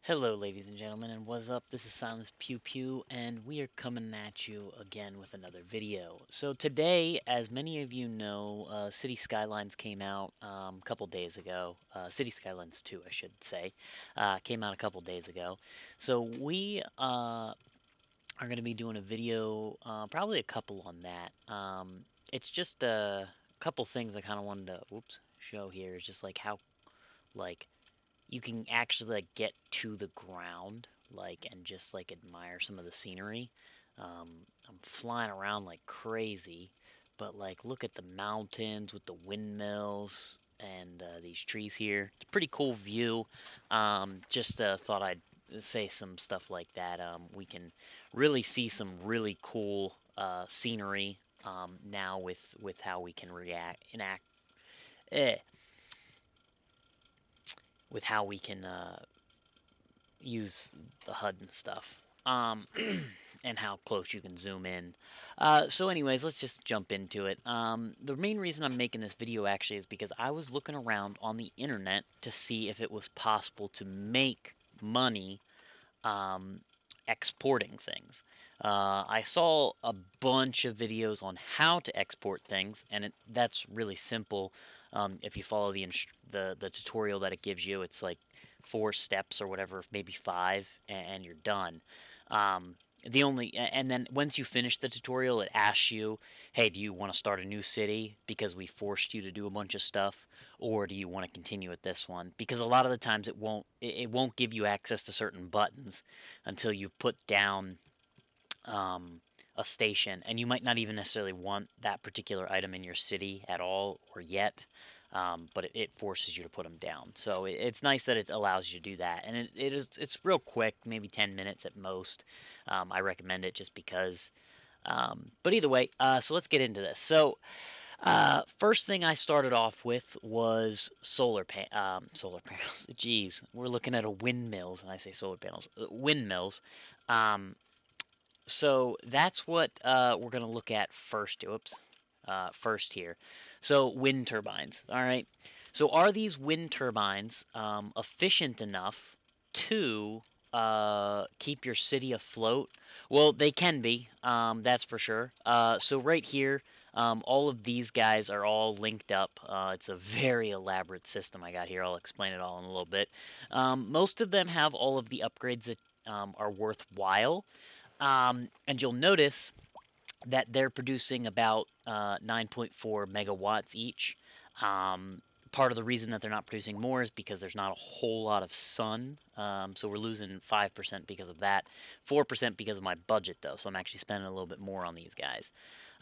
Hello, ladies and gentlemen, and what's up? This is Silence Pew Pew, and we are coming at you again with another video. So today, as many of you know, City Skylines came out a couple days ago. City Skylines 2, I should say, came out a couple days ago. So we are going to be doing a video, probably a couple on that. It's just a couple things I kind of wanted to, show here. It's just like how, like, you can actually like get to the ground and just like admire some of the scenery. um, I'm flying around like crazy, but like look at the mountains with the windmills and these trees here. It's a pretty cool view. Just thought I'd say some stuff like that. We can really see some really cool scenery now with how we can react enact eh, with how we can use the HUD and stuff. And how close you can zoom in. So, anyways, let's just jump into it. The main reason I'm making this video actually is because I was looking around on the internet to see if it was possible to make money um, exporting things. I saw a bunch of videos on how to export things, and that's really simple. If you follow the tutorial that it gives you, it's like 4 steps or whatever, maybe five, and you're done. Um, and then once you finish the tutorial, it asks you, "Hey, do you want to start a new city because we forced you to do a bunch of stuff, or do you want to continue with this one?" Because a lot of the times it won't give you access to certain buttons until you put down um, a station, and you might not even necessarily want that particular item in your city at all or yet. But it forces you to put them down. So it's nice that it allows you to do that, and it's real quick, maybe 10 minutes at most. I recommend it just because. But either way, so let's get into this. So first thing I started off with was solar panels. Jeez, we're looking at a windmills, and I say solar panels, windmills. Um, so that's what we're gonna look at first. Oops, first here. So wind turbines. All right. So are these wind turbines efficient enough to keep your city afloat? Well, they can be. That's for sure. So right here, all of these guys are all linked up. It's a very elaborate system I got here. I'll explain it all in a little bit. Most of them have all of the upgrades that are worthwhile. And you'll notice that they're producing about 9.4 megawatts each. Part of the reason that they're not producing more is because there's not a whole lot of sun. So we're losing 5% because of that. 4% because of my budget, though. So I'm actually spending a little bit more on these guys.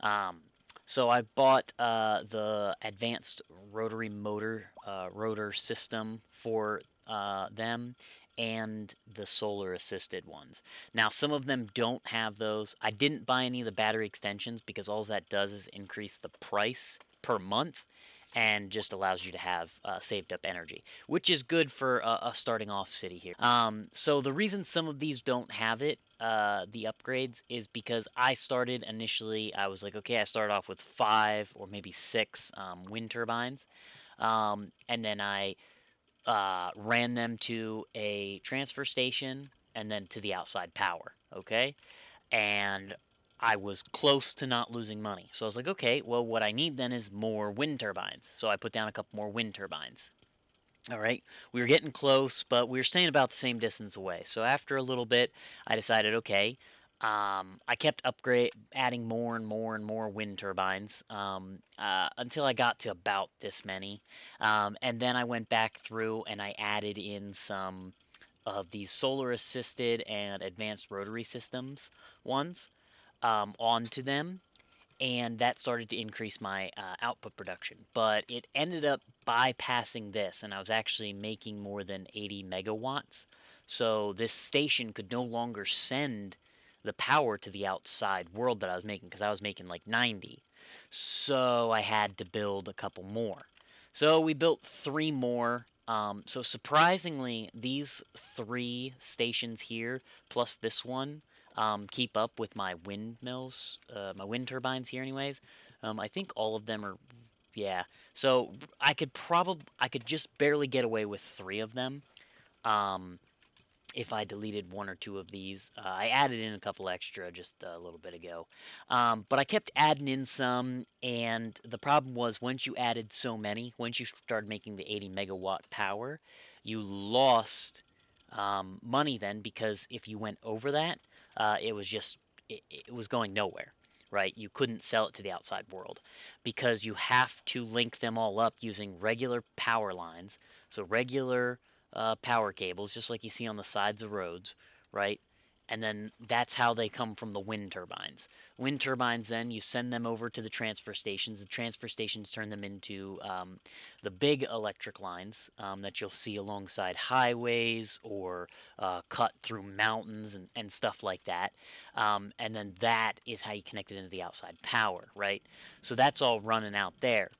Um, so I bought the advanced rotary motor rotor system for them and the solar assisted ones. Now, some of them don't have those. I didn't buy any of the battery extensions because all that does is increase the price per month and just allows you to have saved up energy, which is good for a starting off city here. So the reason some of these don't have it, the upgrades, is because I started initially, I was like, okay, I started off with 5 or maybe 6 wind turbines. And then I ran them to a transfer station and then to the outside power. Okay. And I was close to not losing money. So I was like, okay, well, what I need then is more wind turbines. So I put down a couple more wind turbines. All right, we were getting close, but we were staying about the same distance away. So after a little bit, I decided, okay, I kept adding more and more and more wind turbines until I got to about this many, and then I went back through and I added in some of these solar assisted and advanced rotary systems ones onto them, and that started to increase my output production. But it ended up bypassing this, and I was actually making more than 80 megawatts. So this station could no longer send the power to the outside world that I was making because I was making like 90. So I had to build a couple more. So we built 3 more. So surprisingly, these 3 stations here, plus this one, keep up with my windmills, my wind turbines here, anyways. I think all of them are, yeah. So I could just barely get away with 3 of them. Um, if I deleted one or two of these. I added in a couple extra just a little bit ago. But I kept adding in some, and the problem was once you added so many, once you started making the 80 megawatt power, you lost money then because if you went over that, it was just it was going nowhere, right? You couldn't sell it to the outside world because you have to link them all up using regular power lines, so regular power cables, just like you see on the sides of roads, right? And then that's how they come from the wind turbines. Wind turbines, then you send them over to the transfer stations. The transfer stations turn them into the big electric lines that you'll see alongside highways or cut through mountains and stuff like that. And then that is how you connect it into the outside power, right? So that's all running out there.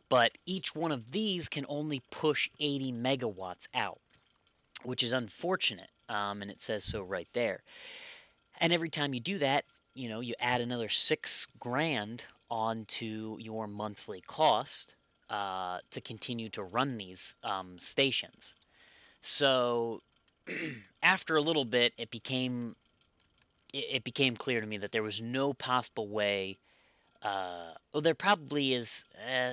But each one of these can only push 80 megawatts out, which is unfortunate. And it says so right there. And every time you do that, you add another 6 grand onto your monthly cost to continue to run these stations. So after a little bit, it became clear to me that there was no possible way. Well, there probably is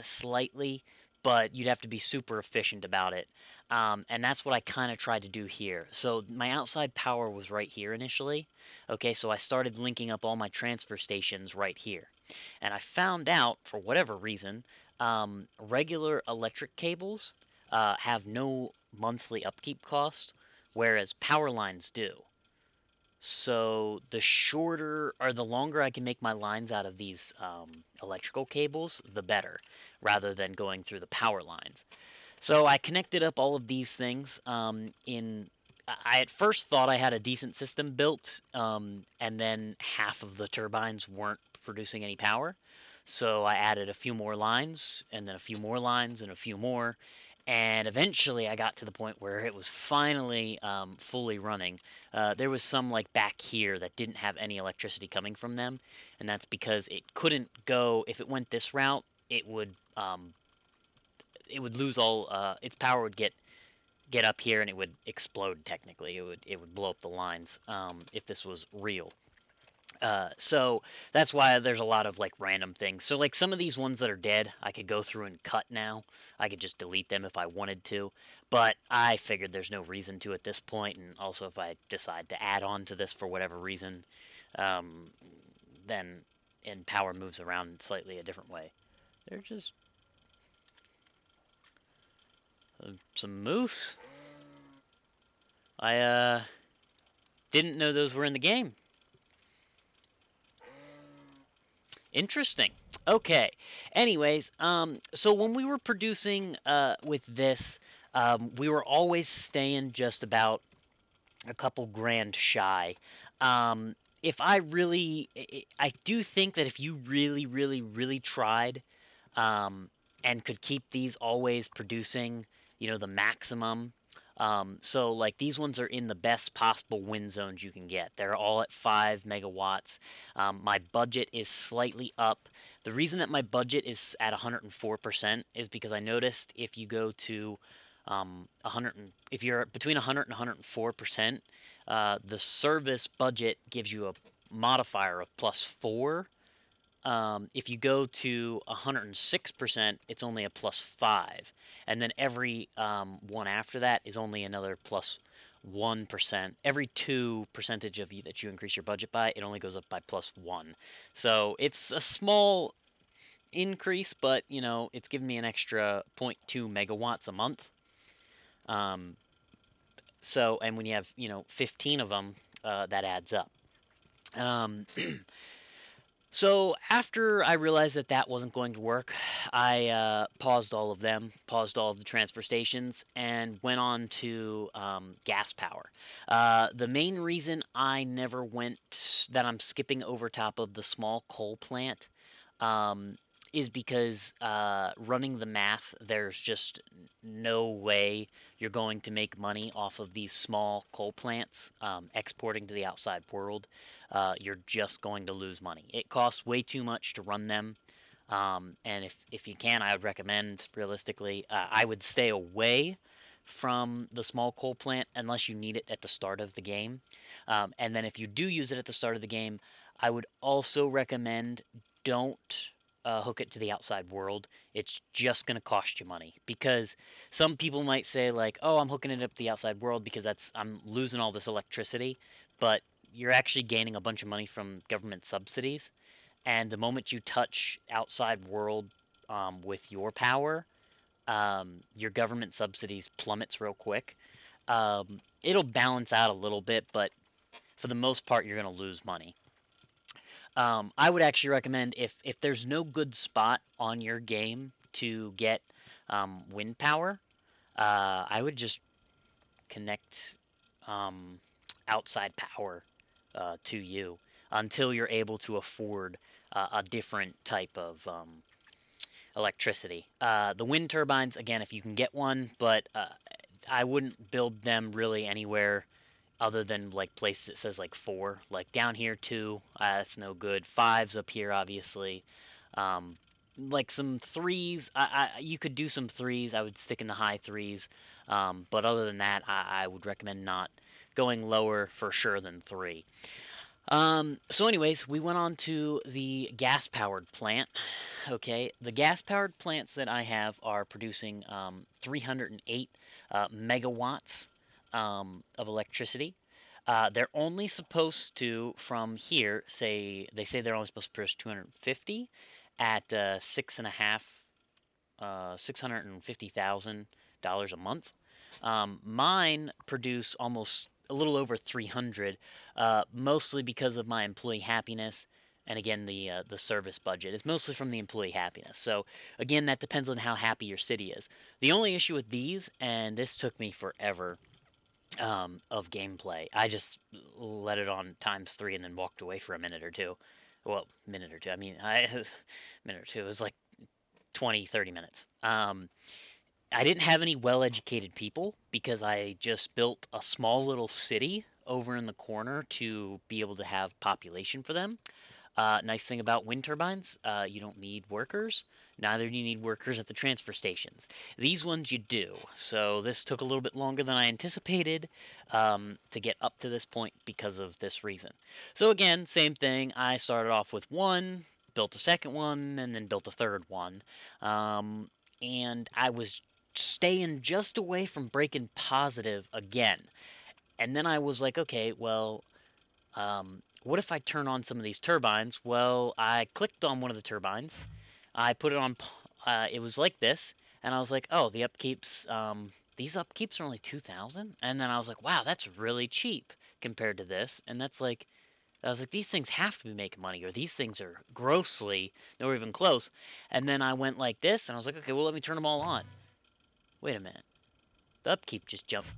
slightly, but you'd have to be super efficient about it. And that's what I kind of tried to do here. So my outside power was right here initially. Okay, so I started linking up all my transfer stations right here. And I found out, for whatever reason, regular electric cables have no monthly upkeep cost, whereas power lines do. So the shorter or the longer I can make my lines out of these electrical cables, the better, rather than going through the power lines. So I connected up all of these things. I at first thought I had a decent system built, and then half of the turbines weren't producing any power. So I added a few more lines, and then a few more lines, and a few more, and eventually I got to the point where it was finally fully running. There was some like back here that didn't have any electricity coming from them, and that's because it couldn't go. If it went this route, it would lose all its power would get up here and it would explode. Technically, it would blow up the lines if this was real. So that's why there's a lot of like random things. So like some of these ones that are dead, I could go through and cut now. I could just delete them if I wanted to, but I figured there's no reason to at this point. And also, if I decide to add on to this for whatever reason, um, then and power moves around slightly a different way. They're just some moose. I didn't know those were in the game. Interesting. Okay. Anyways, so when we were producing with this, we were always staying just about a couple grand shy. If I really, I do think that if you really, really, really tried, and could keep these always producing, the maximum. So like these ones are in the best possible wind zones you can get. They're all at 5 megawatts. My budget is slightly up. The reason that my budget is at 104% is because I noticed if you go to 100, if you're between 100 and 104%, the service budget gives you a modifier of +4. If you go to 106%, it's only a +5, and then every one after that is only another +1%. Every 2% of you that you increase your budget by, it only goes up by +1. So it's a small increase, but it's giving me an extra 0.2 megawatts a month. So, and when you have 15 of them, that adds up. So after I realized that that wasn't going to work, I paused all of them, paused all of the transfer stations, and went on to gas power. The main reason I never went that I'm skipping over top of the small coal plant is because running the math, there's just no way you're going to make money off of these small coal plants exporting to the outside world. You're just going to lose money. It costs way too much to run them. And if you can, I would recommend, realistically, I would stay away from the small coal plant unless you need it at the start of the game. And then if you do use it at the start of the game, I would also recommend don't hook it to the outside world. It's just going to cost you money because some people might say like, "Oh, I'm hooking it up to the outside world because I'm losing all this electricity," but you're actually gaining a bunch of money from government subsidies. And the moment you touch outside world with your power, your government subsidies plummets real quick. It'll balance out a little bit, but for the most part, you're going to lose money. I would actually recommend if there's no good spot on your game to get wind power, I would just connect um, outside power to you until you're able to afford a different type of electricity. The wind turbines, again, if you can get one, but I wouldn't build them really anywhere other than like places it says like 4. Like down here 2, that's no good. 5's up here, obviously. Um, like some 3's, you could do some 3's. I would stick in the high 3's. But other than that, I would recommend not going lower for sure than 3. So anyways, we went on to the gas-powered plant. Okay, the gas-powered plants that I have are producing 308 megawatts of electricity. They're only supposed to, from here, they say they're only supposed to produce 250 at six and a half, $650,000 a month. Mine produce almost a little over 300, mostly because of my employee happiness. And again, the service budget is mostly from the employee happiness. So again, that depends on how happy your city is. The only issue with these, and this took me forever of gameplay, I just let it on times 3 and then walked away for a minute or two. Well, minute or two. I mean, minute or two. It was like 20, 30 minutes. I didn't have any well-educated people because I just built a small little city over in the corner to be able to have population for them. Nice thing about wind turbines, you don't need workers. Neither do you need workers at the transfer stations. These ones you do. So this took a little bit longer than I anticipated to get up to this point because of this reason. So again, same thing. I started off with one, built a second one, and then built a third one. And I was staying just away from breaking positive again. And then I was like, okay, well, what if I turn on some of these turbines? Well, I clicked on one of the turbines. I put it on. It was like this, and I was like, oh, the upkeeps. These upkeeps are only 2,000, and then I was like, wow, that's really cheap compared to this. And that's like, I was like, these things have to be making money, or these things are grossly nor even close. And then I went like this, and I was like, okay, well, let me turn them all on. Wait a minute, the upkeep just jumped.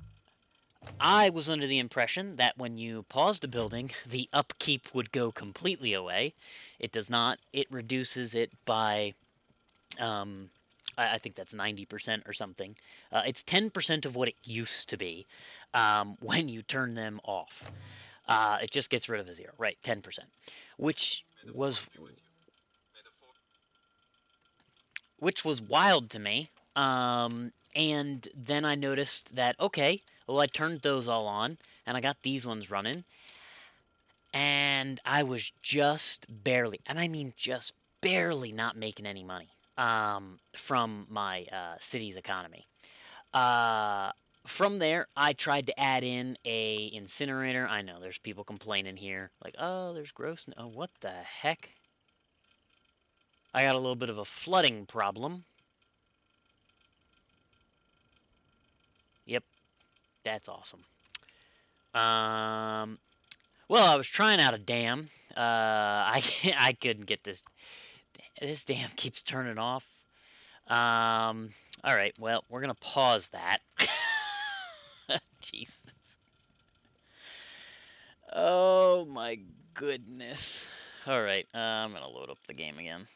I was under the impression that when you paused a building, the upkeep would go completely away. It does not. It reduces it by, um, I think that's 90% or something. It's 10% of what it used to be when you turn them off. It just gets rid of the 0, right? 10%, which was which was wild to me. And then I noticed that okay, well I turned those all on and I got these ones running, and I was just barely, and I mean just barely, not making any money from my city's economy. Uh, from there, I tried to add in a incinerator. I know there's people complaining here, like, oh, there's gross. Oh, what the heck? I got a little bit of a flooding problem. Yep, that's awesome. Um, well, I was trying out a dam. I couldn't get this. This dam keeps turning off. All right. Well, we're gonna pause that. Jesus. Oh my goodness. All right. I'm gonna load up the game again.